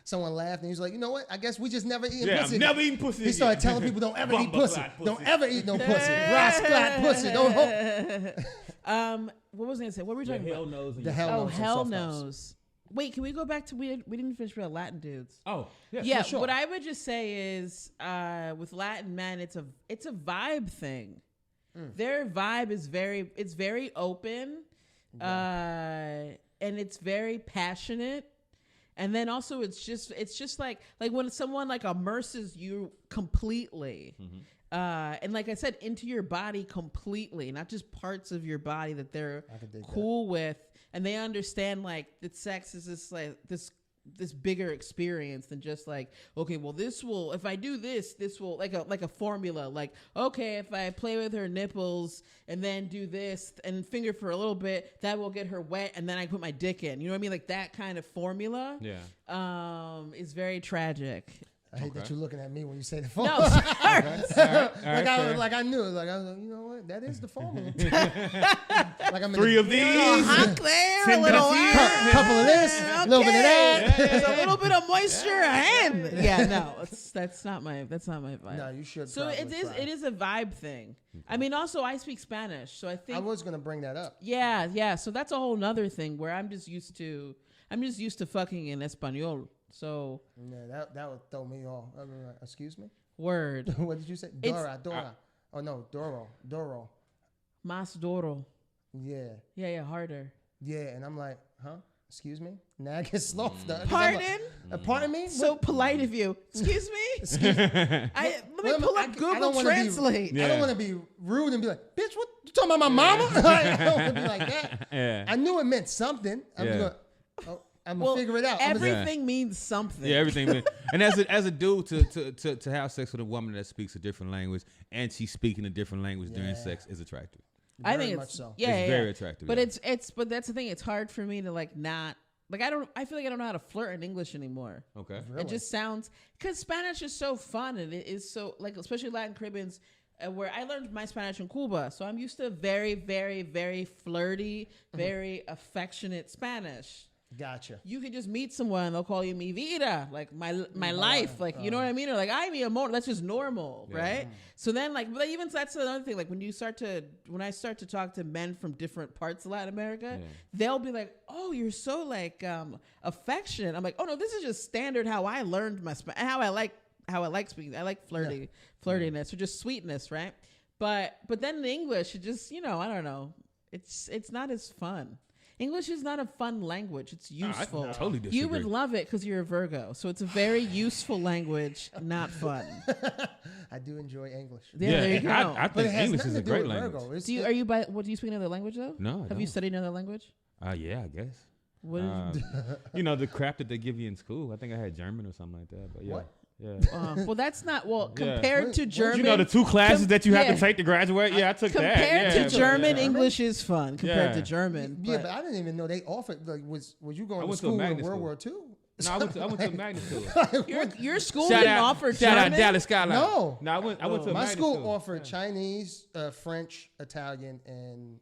Someone laughed and he was like, you know what? I guess we just never eating pussy. I'm never eating pussy. He started telling people, don't ever eat pussy. Don't ever eat no pussy. Rascal pussy. Don't hope. What was I gonna say? What were we talking about? The hell knows. Hell knows. Wait, can we go back to we didn't finish about Latin dudes? Oh, yeah. For sure. What I would just say is with Latin men, it's a vibe thing. Their vibe is very open, and it's very passionate. And then also it's just like when someone like immerses you completely. And like I said, into your body completely, not just parts of your body that they're cool with. And they understand like that sex is this bigger experience than just like, okay, well, if I do this will like a formula, like, okay, if I play with her nipples and then do this and finger for a little bit, that will get her wet, and then I put my dick in. You know what I mean? Like that kind of formula. Yeah. Is very tragic. I hate that you're looking at me when you say the No, formula. sorry. I knew it. Like I was like, you know what? That is the formula. Like I'm in 3 of these. A little hot there, a little couple of this, a little bit of that. There's a little bit of moisture and yeah, no, that's not my vibe. No, you should. So it is a vibe thing. I mean, also I speak Spanish, so I think I was gonna bring that up. Yeah. So that's a whole nother thing where I'm just used to fucking in Espanol. So yeah, that would throw me off. I mean, like, excuse me. Word. What did you say? Dora. Oh no, Doro. Mas doro. Yeah. Yeah, harder. Yeah, and I'm like, huh? Excuse me. Now I get sloughed. Pardon? Pardon me? So polite of you. Excuse me. Excuse me. Let me pull up Google Translate. I don't want to be rude and be like, bitch, what you talking about my mama? I don't want to be like that. Yeah. I knew it meant something. I'm just going, I'm gonna figure it out. Everything means something. Yeah, everything. And as a dude to have sex with a woman that speaks a different language and she's speaking a different language during sex is attractive. I think much so. Yeah, it's very attractive. But but that's the thing. It's hard for me to like not like I feel like I don't know how to flirt in English anymore. Okay. Really? It just sounds because Spanish is so fun and it is so like especially Latin Caribbeans. Where I learned my Spanish in Cuba, so I'm used to very, very, very flirty, very affectionate Spanish. Gotcha. You could just meet someone and they'll call you mi vida, like my life, like you know what I mean, or like ay mi amor. That's just normal, right? So then, like, but even that's another thing. Like when I start to talk to men from different parts of Latin America, they'll be like, "Oh, you're so like affectionate." I'm like, "Oh no, this is just standard how I learned my how I like speaking. I like flirtiness or just sweetness, right? But then in English, it just I don't know. It's not as fun. English is not a fun language. It's useful. I totally disagree. You would love it because you're a Virgo. So it's a very useful language, not fun. I do enjoy English. Yeah, there you go. I think English is a great language. Do you speak another language though? No. Have you studied another language? Yeah, I guess. What? The crap that they give you in school. I think I had German or something like that. But yeah. What? Yeah. Well, that's not compared to German. The 2 classes that you have to take to graduate. Yeah, I took that. Compared to German, English is fun compared to German. Yeah, but I didn't even know they offered. Like, was you going to school in World War II? No, I went to a magnet school. Your school didn't offer German? Shout out Dallas Skyline. No, I went to a magnet my school school. offered Chinese, French, Italian, and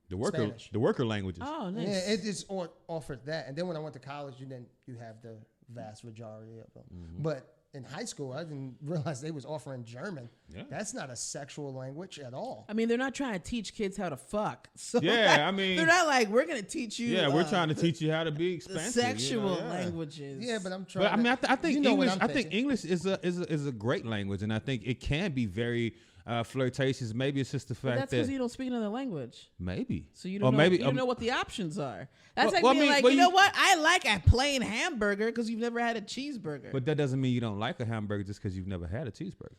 Spanish. The worker languages. Oh, nice. Yeah, it just offered that. And then when I went to college, you have the vast majority of them. But in high school, I didn't realize they was offering German. Yeah. That's not a sexual language at all. I mean, they're not trying to teach kids how to fuck. So yeah, I mean, they're not like we're gonna teach you. Yeah, we're trying to teach you how to be expensive. Sexual languages. Yeah, but I'm trying. But I mean, I think English. I think English is a great language, and I think it can be very flirtatious. Maybe it's just the fact that's because you don't speak another language. Maybe. So you don't know what the options are. That's being like, you know what? I like a plain hamburger because you've never had a cheeseburger. But that doesn't mean you don't like a hamburger just because you've never had a cheeseburger.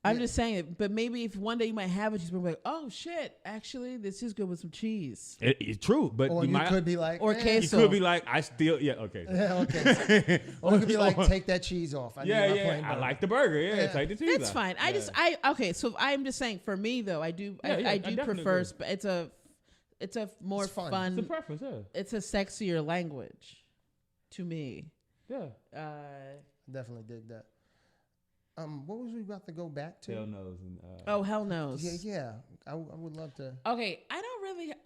I'm just saying it. But maybe if one day you might have a cheeseburger, like, oh shit, actually, this is good with some cheese. It's true, but or you could be like, or queso. You could be like, I still, okay. Yeah, okay. Or it could be like, take that cheese off. I like the burger. Yeah, take the cheese off. That's fine. Okay. So I'm just saying, for me though, I do prefer. It's a more fun. It's a preference. Yeah. It's a sexier language, to me. Yeah. Definitely dig that. What was we about to go back to? Hell knows. Hell knows. Yeah. I would love to. Okay, I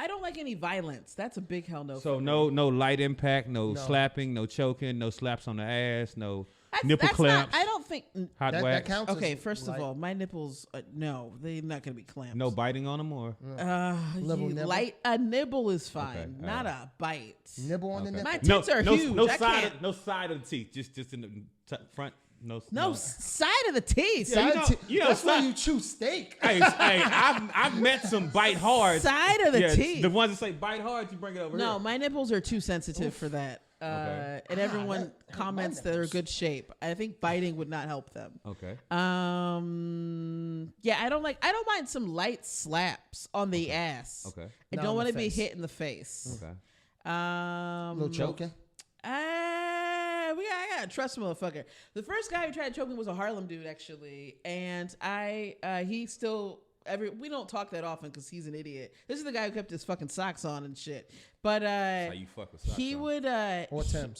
don't like any violence. That's a big hell no. So no light impact, no slapping, no choking, no slaps on the ass, no nipple clamps. I don't think hot wax. That counts. Okay, first of all, my nipples, no, they're not gonna be clamped. No biting on them or. A nibble is fine, not a bite. Nibble on the nipple. My tits are huge. No side of the teeth, just in the front. No side of the teeth. Yeah, that's why you chew steak. Hey, I've met some bite hard. Side of the teeth. The ones that say bite hard, you bring it over here. No, my nipples are too sensitive for that. And everyone comments that they're good shape. I think biting would not help them. Okay. Yeah, I don't mind some light slaps on the ass. Okay. I don't want to be hit in the face. Okay. A little choking. gotta trust a motherfucker. The first guy who tried to choke me was a Harlem dude, actually, and he still. We don't talk that often because he's an idiot. This is the guy who kept his fucking socks on and shit. But that's how you fuck with socks he on. would or Tim's.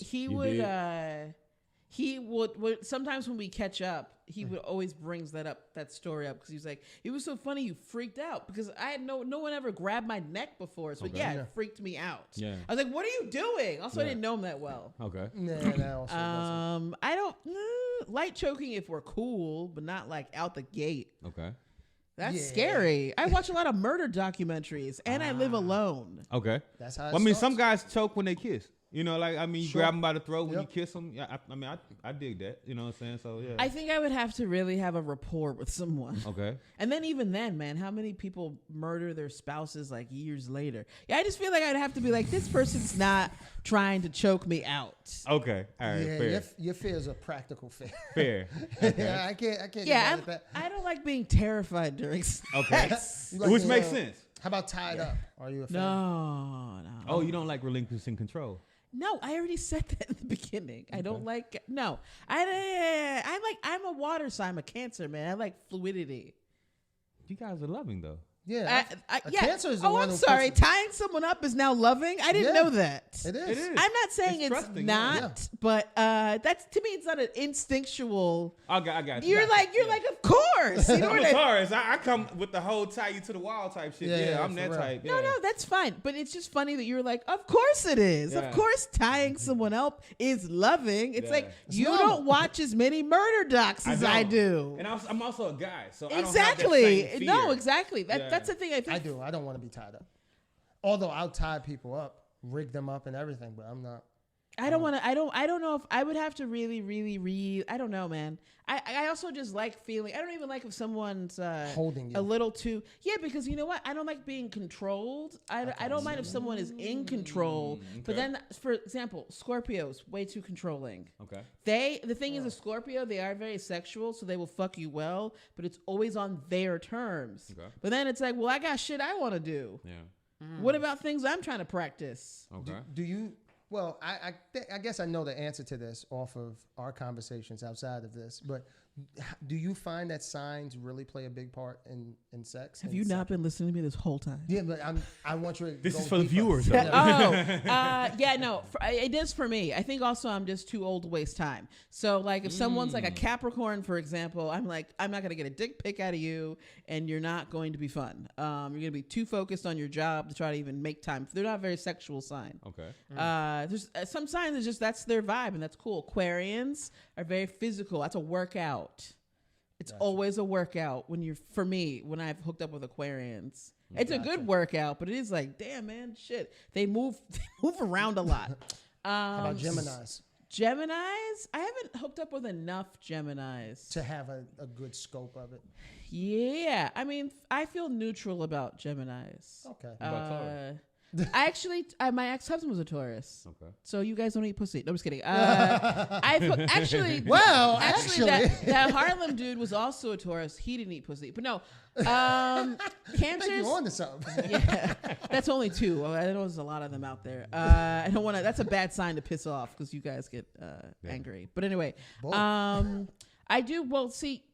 He would sometimes when we catch up, he would always brings that story up because he was like, it was so funny you freaked out because I had no one ever grabbed my neck before, so it freaked me out. Yeah. I was like, what are you doing? Also, I didn't know him that well. Okay. I don't light choking if we're cool, but not like out the gate. Okay. That's scary. I watch a lot of murder documentaries, and I live alone. Okay. That's how. Well, I mean, some guys choke when they kiss. You know, like, I mean, you grab them by the throat when you kiss them. Yeah, I dig that. You know what I'm saying? So, yeah. I think I would have to really have a rapport with someone. Okay. And then even then, man, how many people murder their spouses like years later? Yeah, I just feel like I'd have to be like, this person's not trying to choke me out. Okay. All right. Yeah, fair. Your fear is a practical fear. Fair. Okay. Yeah, I can't. Yeah, I don't like being terrified during sex. Okay. Which makes sense. How about tied up? Are you a fan? No. Oh, you don't like relinquishing control? No, I already said that in the beginning. Okay. I don't like. No, I'm a water sign. I'm a Cancer, man. I like fluidity. You guys are loving though. Yeah, Cancer is the one. Oh, I'm sorry. Tying someone up is now loving. I didn't know that. It is. I'm not saying it's not, but that's to me. It's not an instinctual. I got you. You're like, of course. You know I'm a Taurus. I come with the whole tie you to the wall type shit. Yeah, I'm that type. Yeah. No, that's fine. But it's just funny that you're like, of course it is. Yeah. Of course, tying someone up is loving. It's like you don't watch as many murder docs as I do. And I'm also a guy, so exactly. I don't have that same fear. No, exactly. That's the thing. I think I do. I don't want to be tied up. Although I'll tie people up, rig them up and everything, but I'm not. I don't want to. I don't know if I would have to really. I don't know, man. I also just like feeling. I don't even like if someone's holding you a little too. Yeah, because you know what? I don't like being controlled. I don't mind if someone is in control. Okay. But then, for example, Scorpios way too controlling. Okay. The thing is, a Scorpio, they are very sexual, so they will fuck you well, but it's always on their terms. Okay. But then it's like, well, I got shit I want to do. Yeah. What about things I'm trying to practice? Okay. Do you? Well, I guess I know the answer to this off of our conversations outside of this, but do you find that signs really play a big part in sex? Have you not been listening to me this whole time? Yeah, but I want you to This go is for the deeper. viewers. Yeah, no, it is for me. I think also I'm just too old to waste time. So like if someone's like a Capricorn, for example, I'm like, I'm not going to get a dick pic out of you and you're not going to be fun. You're going to be too focused on your job to try to even make time. They're not a very sexual sign. Okay. There's some signs that just that's their vibe and that's cool. Aquarians are very physical. That's a workout. It's always a workout when I've hooked up with Aquarians. It's a good workout, but it is like, damn, man, shit. They move around a lot. How about Geminis? Geminis? I haven't hooked up with enough Geminis to have a good scope of it. Yeah. I mean, I feel neutral about Geminis. Okay. I actually, my ex-husband was a Taurus. Okay. So you guys don't eat pussy. No, I'm just kidding. That Harlem dude was also a Taurus. He didn't eat pussy. But no, Cancers. You on to something. Yeah, that's only two. I know there's a lot of them out there. I don't want to. That's a bad sign to piss off because you guys get angry. But anyway, I do. Well, see,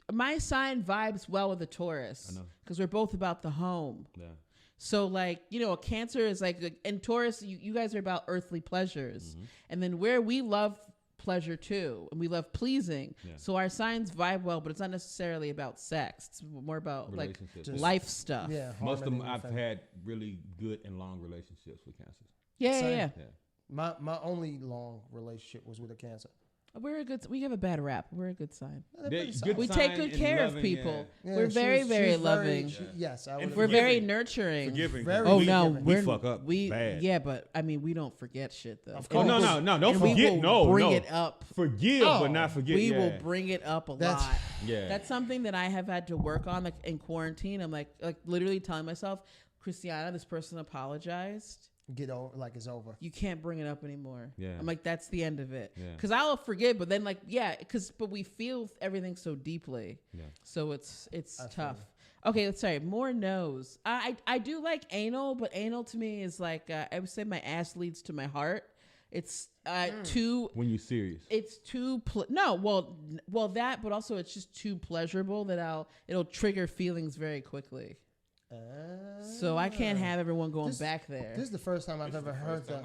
my sign vibes well with a Taurus because we're both about the home. Yeah. So like, you know, a Cancer is like, and Taurus, you guys are about earthly pleasures. Mm-hmm. And then where we love pleasure too, and we love pleasing. Yeah. So our signs vibe well, but it's not necessarily about sex. It's more about like life stuff. Yeah. Most of them I've had really good and long relationships with Cancers. Yeah. My only long relationship was with a Cancer. We have a bad rap. We're a good sign. We take good care of people. Yeah. We're very, very loving. Yes, we're very nurturing. Forgiving. We fuck up bad. Yeah, but I mean, we don't forget shit though. Of course. No, don't forget. Bring it up. Forgive, but not forget. We will bring it up a lot. Yeah, that's something that I have had to work on in quarantine. I'm like literally telling myself, Christiana, this person apologized. Get over, like it's over. You can't bring it up anymore. Yeah. I'm like, that's the end of it. Because I'll forget, but then but we feel everything so deeply. Yeah. So it's tough. Okay, sorry. More no's. I do like anal, but anal to me is like I would say my ass leads to my heart. It's too. When you're serious. It's too. Well, that, but also it's just too pleasurable that it'll trigger feelings very quickly. So I can't have everyone going back there. This is the first time I've ever heard that.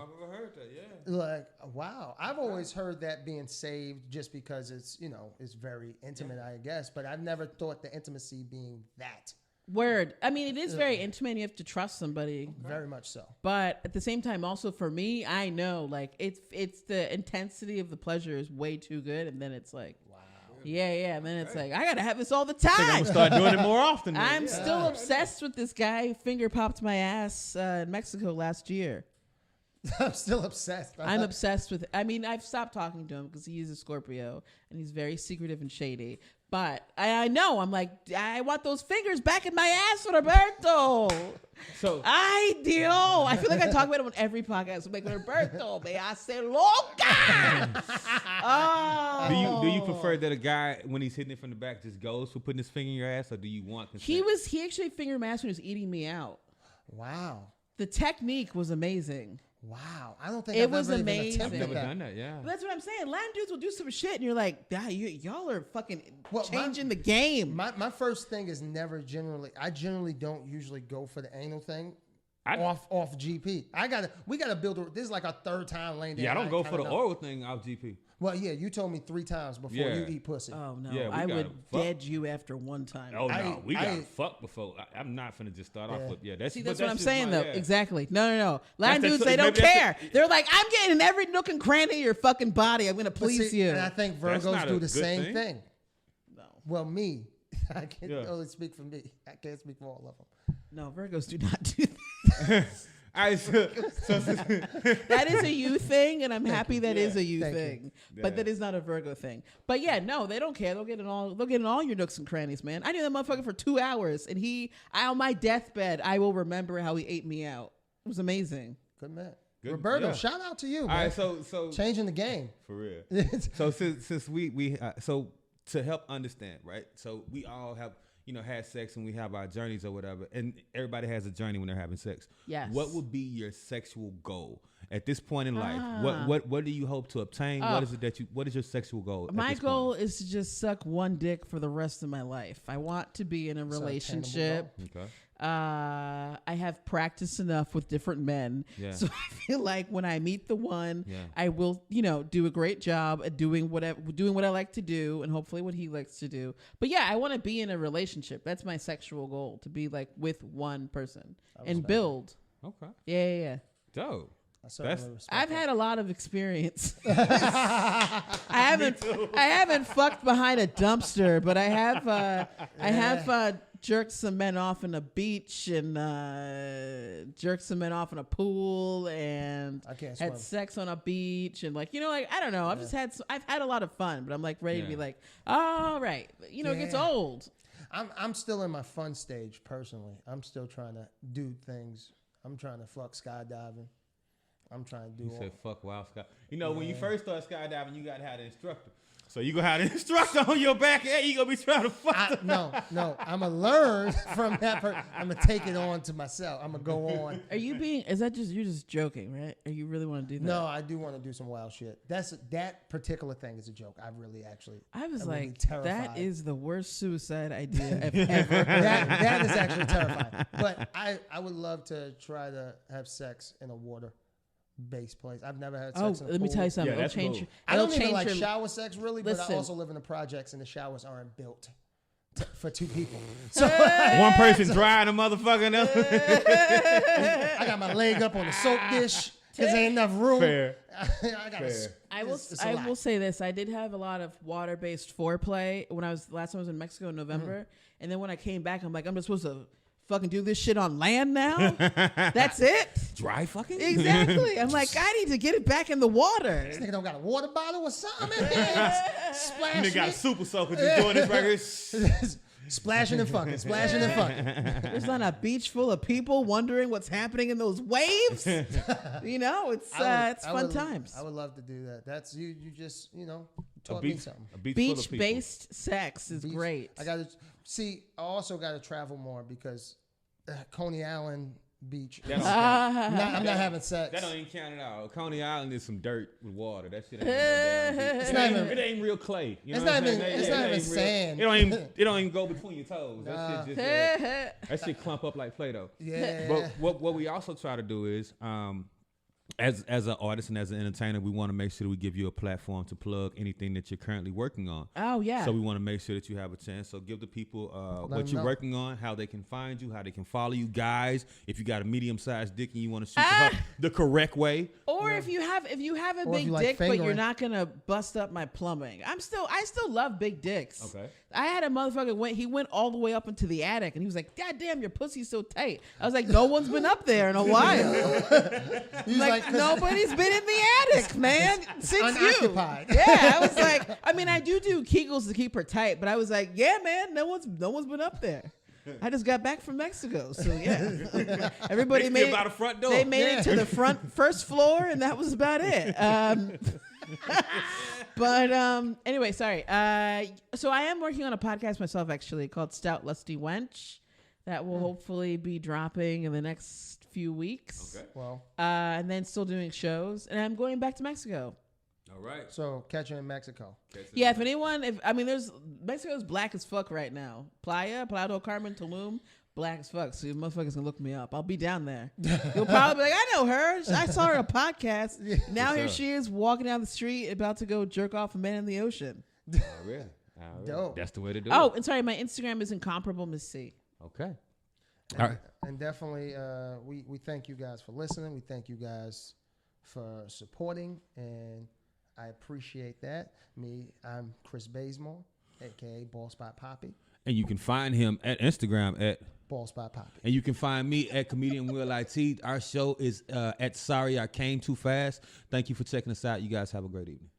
Yeah. Like, wow. I've always heard that being saved just because it's, it's very intimate, I guess. But I've never thought the intimacy being that. Word. I mean, it is very intimate. You have to trust somebody. Very much so. But at the same time, also for me, I know like it's the intensity of the pleasure is way too good, and then it's like, wow. Yeah. And then it's like, I gotta have this all the time. I'm gonna start doing it more often. I'm still obsessed with this guy who finger popped my ass in Mexico last year. I'm still obsessed. I'm obsessed with. I mean, I've stopped talking to him because he's a Scorpio and he's very secretive and shady. But I know, I'm like, I want those fingers back in my ass, Roberto. So ideal. I feel like I talk about him on every podcast. I'm like, Roberto, me hace loca. Oh. Do you prefer that a guy, when he's hitting it from the back, just goes for putting his finger in your ass, or do you want consent? He actually fingered my ass when he was eating me out. Wow. The technique was amazing. Wow, I don't think it I've was ever amazing. I've never done that. Yeah, but that's what I'm saying. Latin dudes will do some shit, and you're like, y'all are fucking changing the game. My first thing is never generally. I generally don't usually go for the anal thing. Off GP. We gotta build. This is like our third time laying down. Yeah, I don't go for the oral thing off GP. Well, yeah, you told me 3 times before you eat pussy. Oh no, yeah, I would dead you after one time. Oh no, we got fucked before. I'm not finna just start off with that's. See, that's what I'm saying though. Exactly. No. Latin dudes, they don't care. They're like, I'm getting in every nook and cranny of your fucking body. I'm gonna please you. And I think Virgos do the same thing. No. Well, me, I can only speak for me. I can't speak for all of them. No, Virgos do not do that. That is a you thing, and I'm happy that is a you thing. But that is not a Virgo thing. But yeah, no, they don't care. They'll get in all your nooks and crannies, man. I knew that motherfucker for 2 hours, and on my deathbed, I will remember how he ate me out. It was amazing. Good man. Roberto, shout out to you, man. All right, so changing the game. For real. So since we so to help understand, right? So we all have had sex and we have our journeys or whatever, and everybody has a journey when they're having sex. Yes. What would be your sexual goal at this point in life? What do you hope to obtain? What is your sexual goal? My goal is to just suck one dick for the rest of my life. I want to be in a relationship. Okay. I have practiced enough with different men, so I feel like when I meet the one, I will, do a great job at doing what I like to do, and hopefully what he likes to do. But yeah, I want to be in a relationship. That's my sexual goal, to be like with one person and build. Okay. Yeah. Dope. I've had a lot of experience. I haven't fucked behind a dumpster, but I have jerked some men off in a beach and jerked some men off in a pool and had sex on a beach and I don't know. I've had a lot of fun, but I'm like ready to be like, all right, it gets old. I'm still in my fun stage personally. I'm still trying to do things. I'm trying to fuck skydiving. I'm trying to do. You said fuck wild sky. When you first start skydiving, you got to have an instructor. So you gonna have an instructor on your back, and you gonna be trying to fuck. No. I'm gonna learn from that person. I'm gonna take it on to myself. I'm gonna go on. Is that just you're just joking, right? Or you really want to do that? No, I do want to do some wild shit. That particular thing is a joke. I really actually. I was I'm like, really terrified. That is the worst suicide idea I've ever. That is actually terrifying. But I would love to try to have sex in a water-based place. I've never had sex in a let me pool. tell you something. Yeah, it'll change. cool. I don't even like shower sex really, but Listen. I also live in the projects and the showers aren't built for 2 people. So one person drying a motherfucker. I got my leg up on the soap dish because there ain't enough room. Fair. I will say this. I did have a lot of water-based foreplay when last time I was in Mexico in November, and then when I came back, I'm like, I'm just supposed to fucking do this shit on land now? That's it? Dry fucking? Exactly. I'm like, I need to get it back in the water. This nigga don't got a water bottle or something. Splash. Nigga got a super soaker just doing this right here. Splashing and fucking, splashing and fucking. There's on a beach full of people wondering what's happening in those waves. It's fun times. I would love to do that. That's you just, taught me something. Beach-based sex is great. I also got to travel more because Coney Island beach. That don't count. I'm not having sex. That don't even count at all. Coney Island is some dirt with water. That shit ain't no damn beach. It ain't real clay. You know what I'm saying? It's not even sand. It don't even go between your toes. That shit just that shit clump up like Play-Doh. Yeah. But what we also try to do is as an artist and as an entertainer, we want to make sure that we give you a platform to plug anything that you're currently working on. Oh, yeah. So we want to make sure that you have a chance. So give the people what you're working on, how they can find you, how they can follow you. Guys, if you got a medium-sized dick and you want to shoot the correct way. Or if you have a big dick, but you're not going to bust up my plumbing. I still love big dicks. Okay. I had a motherfucker he went all the way up into the attic and he was like, God damn, your pussy's so tight. I was like, no one's been up there in a while. He's like, nobody's been in the attic, man, since unoccupied. Yeah, I was like, I mean, I do Kegels to keep her tight, but I was like, yeah, man, no one's been up there. I just got back from Mexico, so yeah. Everybody made it about the front door. They made it to the first floor, and that was about it. But anyway, sorry. So I am working on a podcast myself, actually, called Stout Lusty Wench, that will hopefully be dropping in the next few weeks. Okay. Well, and then still doing shows, and I'm going back to Mexico. All right. So catch you in Mexico. Yeah, there's Mexico's black as fuck right now. Playa del Carmen, Tulum, black as fuck. So you motherfuckers can look me up. I'll be down there. You'll probably be like, I know her. I saw her on a podcast. Now here she is walking down the street about to go jerk off a man in the ocean. Oh, really? Dope. That's the way to do it. Oh, and sorry, my Instagram is Incomparable Miss C. Okay. All right. And definitely, we thank you guys for listening. We thank you guys for supporting, and I appreciate that. I'm Chris Bazemore, a.k.a. Ball Spot Poppy. And you can find him at Instagram at Ball Spot Poppy. And you can find me at Comedian Will IT. Our show is at Sorry I Came Too Fast. Thank you for checking us out. You guys have a great evening.